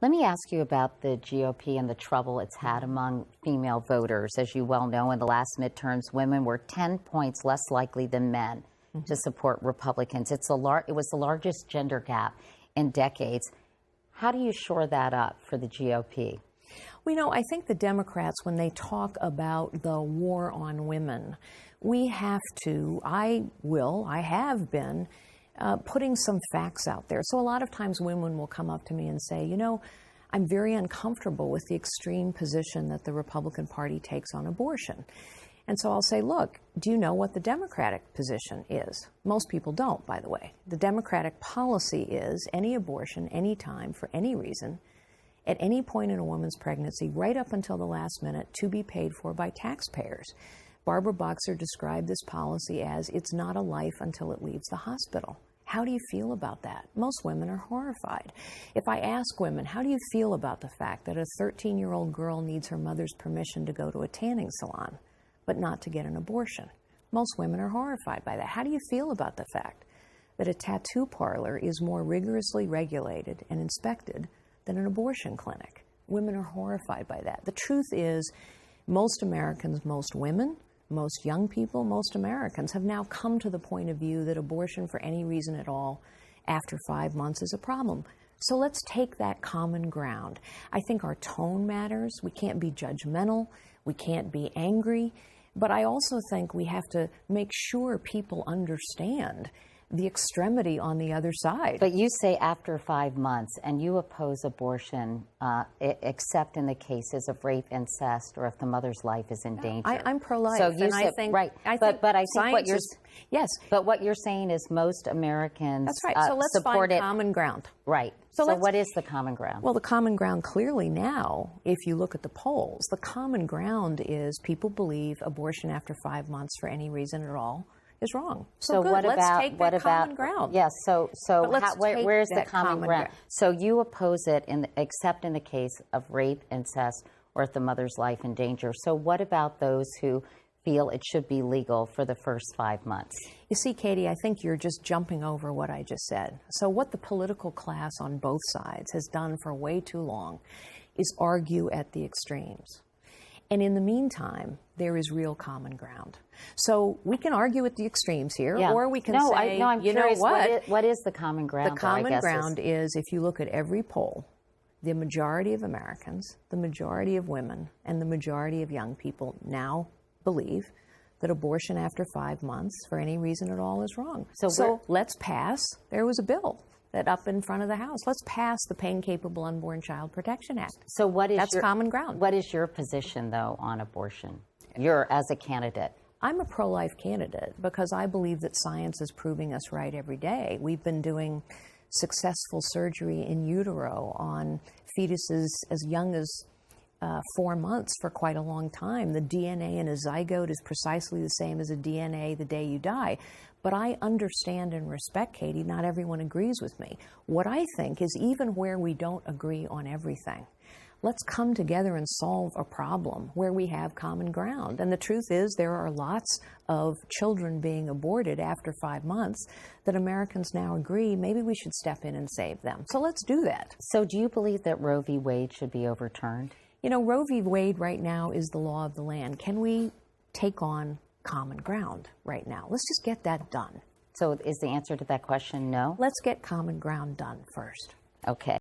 Let me ask you about the GOP and the trouble it's had among female voters. As you well know, in the last midterms, women were 10 points less likely than men to support Republicans. It was the largest gender gap in decades. How do you shore that up for the GOP? Well, you know, I think the Democrats, when they talk about the war on women, we have to, I have been putting some facts out there. So a lot of times women will come up to me and say, you know, I'm very uncomfortable with the extreme position that the Republican Party takes on abortion. And so I'll say, look, do you know what the Democratic position is? Most people don't, by the way. The Democratic policy is any abortion, any time, for any reason, at any point in a woman's pregnancy, right up until the last minute, to be paid for by taxpayers. Barbara Boxer described this policy as it's not a life until it leaves the hospital. How do you feel about that? Most women are horrified. If I ask women, how do you feel about the fact that a 13-year-old girl needs her mother's permission to go to a tanning salon, but not to get an abortion? Most women are horrified by that. How do you feel about the fact that a tattoo parlor is more rigorously regulated and inspected than an abortion clinic? Women are horrified by that. The truth is, most Americans, most women, most young people, most Americans have now come to the point of view that abortion for any reason at all after 5 months is a problem. So let's take that common ground. I think our tone matters. We can't be judgmental. We can't be angry. But I also think we have to make sure people understand the extremity on the other side. But you say after 5 months, and you oppose abortion except in the cases of rape, incest, or if the mother's life is in danger. I'm pro-life, so you and said, I think, right. But I think what you're yes. But what you're saying is most Americans that's right. So let's support find common ground. Right. So what is the common ground? Well, the common ground clearly now, if you look at the polls, the common ground is people believe abortion after 5 months for any reason at all is wrong. So good. Let's take that common ground. Yes. Where's the common ground? So you oppose it except in the case of rape, incest, or if the mother's life in danger. So what about those who feel it should be legal for the first 5 months? You see, Katie, I think you're just jumping over what I just said. So what the political class on both sides has done for way too long is argue at the extremes. And in the meantime, there is real common ground. So we can argue at the extremes here, or we can say, I'm you curious, know what is the common ground? The common ground is, if you look at every poll, the majority of Americans, the majority of women, and the majority of young people now believe that abortion after 5 months, for any reason at all, is wrong. So let's pass. There was a bill that up in front of the House. Let's pass the Pain-Capable Unborn Child Protection Act. So that's common ground. What is your position, though, on abortion? You're as a candidate. I'm a pro-life candidate because I believe that science is proving us right every day. We've been doing successful surgery in utero on fetuses as young as 4 months for quite a long time. The DNA in a zygote is precisely the same as the DNA the day you die. But I understand and respect, Katie, not everyone agrees with me. What I think is, even where we don't agree on everything, let's come together and solve a problem where we have common ground. And the truth is, there are lots of children being aborted after 5 months that Americans now agree maybe we should step in and save them. So let's do that. So do you believe that Roe v. Wade should be overturned? You know, Roe v. Wade right now is the law of the land. Can we take on common ground right now? Let's just get that done. So is the answer to that question no? Let's get common ground done first. Okay.